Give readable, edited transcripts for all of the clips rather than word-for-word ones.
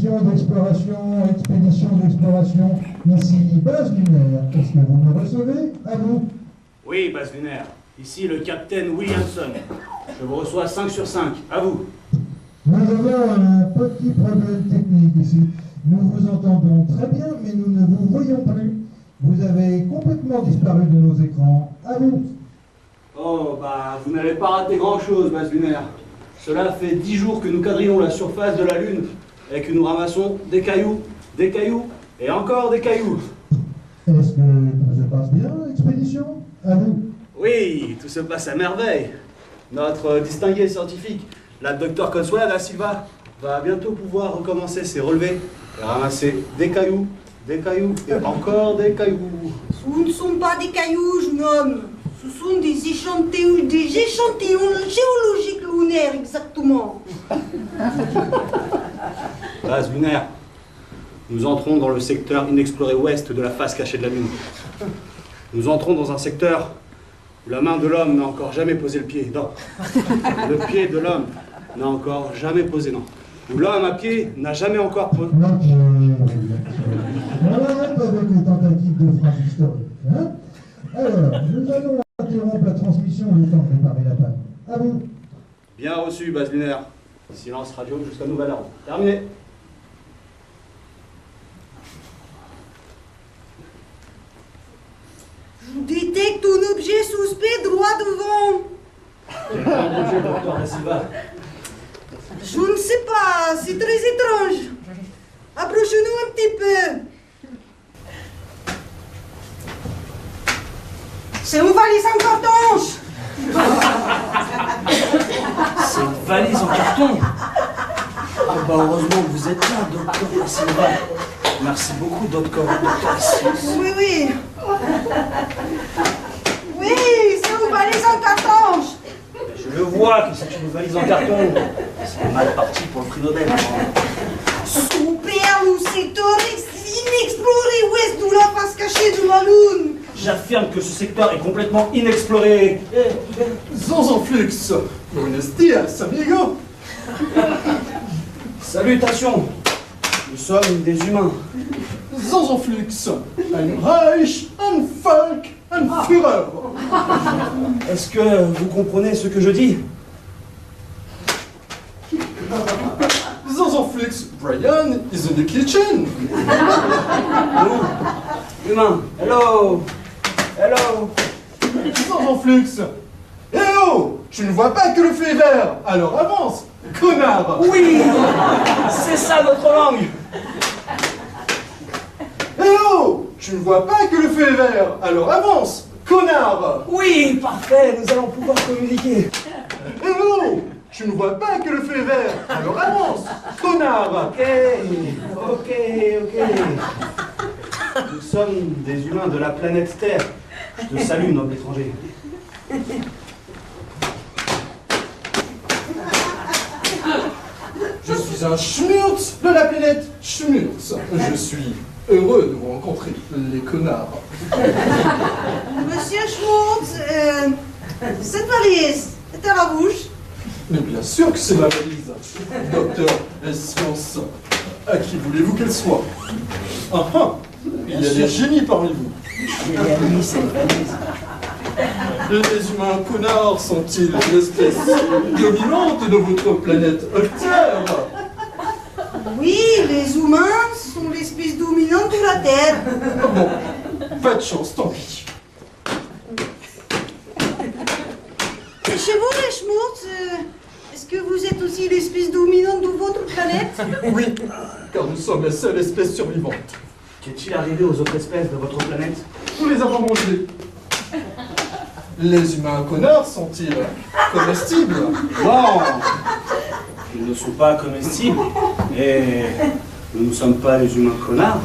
mission expédition d'exploration, ici base lunaire. Est-ce que vous me recevez? À vous. Oui, base lunaire. Ici le capitaine Williamson. Je vous reçois 5 sur 5. À vous. Nous avons un petit problème technique ici. Nous vous entendons très bien, mais nous ne vous voyons plus. Vous avez complètement disparu de nos écrans. À vous. Oh, bah, vous n'avez pas raté grand-chose, base lunaire. Cela fait 10 jours que nous quadrillons la surface de la Lune et que nous ramassons des cailloux et encore des cailloux. Est-ce que tout se passe bien, expédition? À vous. Oui, tout se passe à merveille. Notre distingué scientifique, la Dr Consuela da Silva, va bientôt pouvoir recommencer ses relevés et ramasser des cailloux et encore des cailloux. Ce ne sont pas des cailloux, jeune homme. Ce sont des échantillons géologiques lunaires, exactement. Base lunaire, nous entrons dans le secteur inexploré ouest de la face cachée de la Lune. Nous entrons dans un secteur où la main de l'homme n'a encore jamais posé le pied. Non. Le pied de l'homme n'a encore jamais posé, non. Où l'homme à pied n'a jamais encore posé. Non, on arrête avec les tentatives de phrases historiques. Hein? Alors, nous allons interrompre la transmission le temps de réparer la panne. À vous. Bien reçu, base lunaire. Silence radio jusqu'à nouvel ordre. Terminé. Je détecte un objet suspect droit devant. Quel est l'objet, Dr da Silva? Je ne sais pas, c'est très étrange. Approchez-nous un petit peu. C'est une valise en carton. C'est une valise en carton. Ah bah heureusement que vous êtes là, Dr da Silva. Merci beaucoup, Dr da Silva. Oui, oui. Oui, c'est une valise en carton. Je le vois que c'est une valise en carton. C'est mal parti pour le prix Nobel. Super, le secteur inexploré ouest de la face cachée de la Lune. J'affirme que ce secteur est complètement inexploré. Zanzanflux, buenos dias, amigo. Salutations. Nous sommes des humains. Zanzanflux, ein Reich, ein Volk, ein Führer. Est-ce que vous comprenez ce que je dis? Zanzanflux, Brian is in the kitchen. Nous, humains. Hello. Hello. Zanzanflux. Eh oh, tu ne vois pas que le feu est vert, alors avance, connard. Oui, c'est ça notre langue. Eh oh, tu ne vois pas que le feu est vert, alors avance, connard. Oui, parfait, nous allons pouvoir communiquer. Eh oh, tu ne vois pas que le feu est vert, alors avance, connard. Ok. Nous sommes des humains de la planète Terre. Je te salue, noble étranger. Je suis un Schmurz de la planète Schmurz. Je suis heureux de vous rencontrer, les connards. Monsieur Schmutz, cette valise est à la bouche. Mais bien sûr que c'est ma valise. Docteur Science, à qui voulez-vous qu'elle soit? Il y a des génies parmi vous. Les humains connards sont-ils l'espèce dominante de votre planète Terre? Oui, les humains sont l'espèce dominante de la Terre. Bon, pas de chance, tant pis. Et chez vous, les Schmutz, est-ce que vous êtes aussi l'espèce dominante de votre planète? Oui, car nous sommes la seule espèce survivante. Qu'est-il arrivé aux autres espèces de votre planète? Nous les avons mangés. Les humains connards sont-ils comestibles? Non, ils ne sont pas comestibles. Et nous ne sommes pas les humains connards.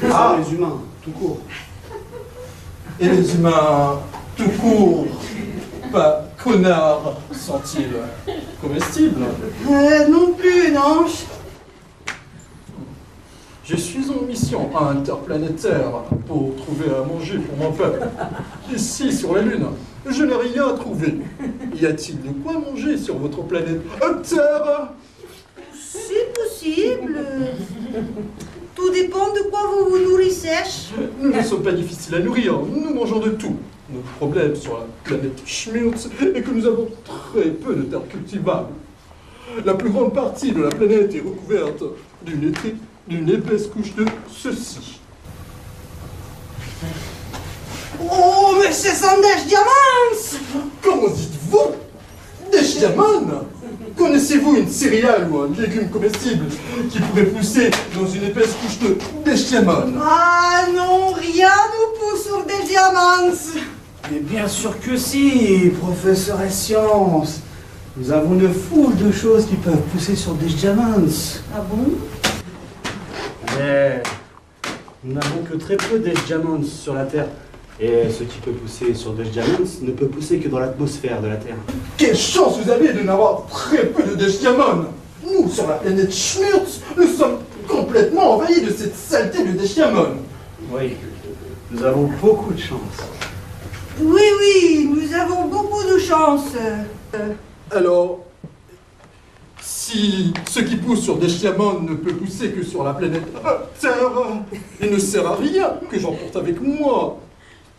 Nous sommes les humains, tout court. Et les humains tout court, pas connards, sont-ils comestibles? Non plus, non. Je suis en mission interplanétaire pour trouver à manger pour mon peuple. Ici, sur la Lune, je n'ai rien trouvé. Y a-t-il de quoi manger sur votre planète Terre? C'est possible. Tout dépend de quoi vous vous nourrissez. Nous ne sommes pas difficiles à nourrir, nous mangeons de tout. Notre problème sur la planète Schmurz est que nous avons très peu de terres cultivables. La plus grande partie de la planète est recouverte d'une épaisse couche de ceci. Oh, mais ce sont des diamants! Comment dites-vous? Des diamants? Connaissez-vous une céréale ou un légume comestible qui pourrait pousser dans une épaisse couche de diamants? Ah non, rien ne pousse sur des diamants! Mais bien sûr que si, professeur Science. Nous avons une foule de choses qui peuvent pousser sur des diamants. Ah bon? Mais nous n'avons que très peu de diamants sur la Terre. Et ce qui peut pousser sur des diamants ne peut pousser que dans l'atmosphère de la Terre. Quelle chance vous avez de n'avoir très peu de diamants! Nous, sur la planète Schmurz, nous sommes complètement envahis de cette saleté de diamants. Oui, nous avons beaucoup de chance. Oui, oui, nous avons beaucoup de chance. Alors, si ce qui pousse sur des diamants ne peut pousser que sur la planète Terre, il ne sert à rien que j'emporte avec moi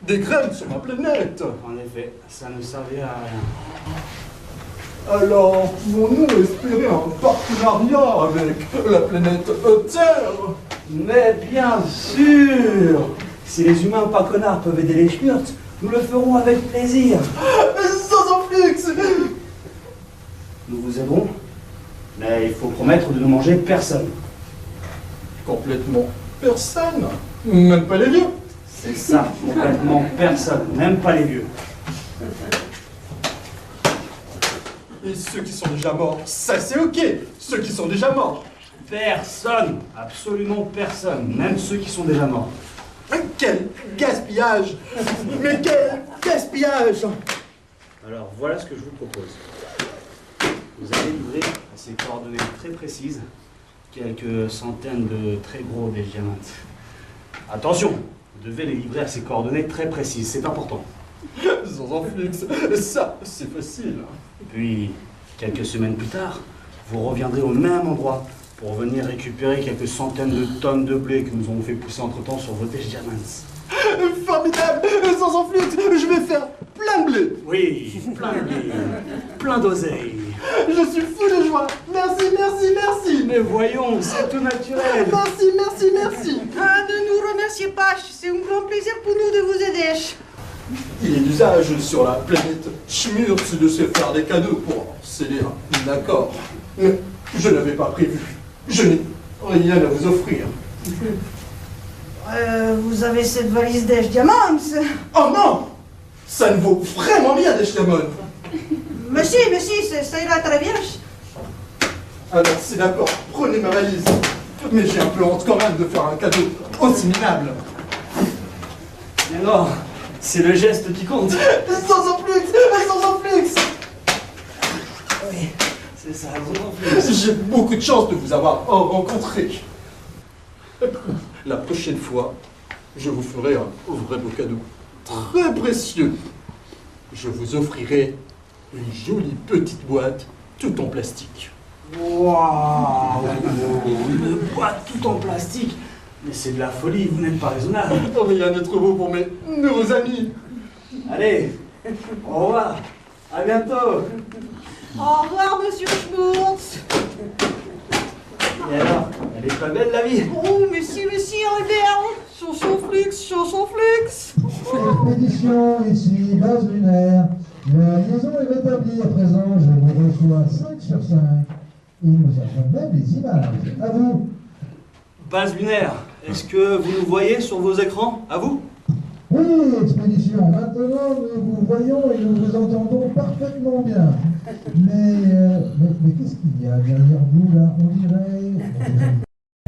des graines sur ma planète. En effet, ça ne servait à rien. Alors, pouvons-nous espérer un partenariat avec la planète Terre? Mais bien sûr! Si les humains pas connards peuvent aider les Schmurz, nous le ferons avec plaisir. Sans influx! Nous vous aiderons, mais il faut promettre de ne manger personne. Complètement personne, même pas les vieux. C'est ça, complètement personne, même pas les vieux. Et ceux qui sont déjà morts, ça c'est ok. Ceux qui sont déjà morts. Personne, absolument personne, même ceux qui sont déjà morts. Quel gaspillage! Mais quel gaspillage! Alors voilà ce que je vous propose. Vous allez livrer à ces coordonnées très précises quelques centaines de très gros diamants. Attention, vous devez les livrer à ces coordonnées très précises, c'est important. Sans influx, ça c'est facile. Puis, quelques semaines plus tard, vous reviendrez au même endroit pour venir récupérer quelques centaines de tonnes de blé que nous avons fait pousser entre-temps sur vos diamants. Formidable! Sans influx, je vais faire plein de blé! Oui, plein de blé, plein d'oseille. Je suis fou de joie! Merci, merci, merci! Mais voyons, c'est tout naturel. Merci, merci, merci! Ah, ne nous remerciez pas, c'est un grand plaisir pour nous de vous aider. Il est d'usage sur la planète Schmurz de se faire des cadeaux pour sceller un accord. Mais je n'avais pas prévu. Je n'ai rien à vous offrir. Vous avez cette valise des diamants. Oh non! Ça ne vaut vraiment rien des diamants. Mais si, ça ira très bien. Alors c'est d'accord, prenez ma valise. Mais j'ai un peu honte quand même de faire un cadeau aussi minable. Mais non, c'est le geste qui compte. Sans influx! Sans influx! Oui, c'est ça, vous. J'ai beaucoup de chance de vous avoir rencontré. La prochaine fois, je vous ferai un vrai beau cadeau. Très précieux. Je vous offrirai une jolie petite boîte, tout en plastique. Waouh, une boîte tout en plastique. Mais c'est de la folie, vous n'êtes pas raisonnable. Rien n'est trop beau pour mes nouveaux amis. Allez, au revoir, à bientôt. Au revoir, monsieur Schmurz. Et alors, elle est pas belle la vie? Oh, mais si, Albert. Chanson flux. Expédition ici, base lunaire. La liaison est rétablie à présent. Je vous reçois 5 sur 5. Et nous avons même les images. À vous. Base lunaire, est-ce que vous nous voyez sur vos écrans? À vous? Oui, expédition. Maintenant, nous vous voyons et nous vous entendons parfaitement bien. Mais qu'est-ce qu'il y a derrière vous là? On dirait une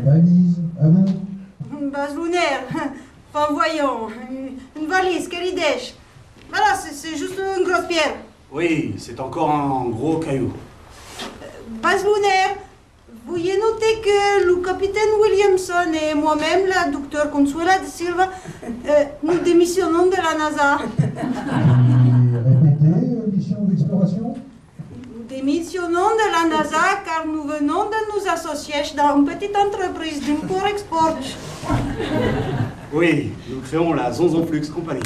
valise. À vous. Une base lunaire. Enfin, voyons. Une valise, quelle idée. Voilà, c'est juste une grosse pierre. Oui, c'est encore un gros caillou. Base lunaire. Veuillez noter que le capitaine Williamson et moi-même, la docteur Consuela de Silva, nous démissionnons de la NASA. Répétez, mission d'exploration. Nous démissionnons de la NASA car nous venons de nous associer dans une petite entreprise d'import-export. Oui, nous créons la Zonzonflux Company.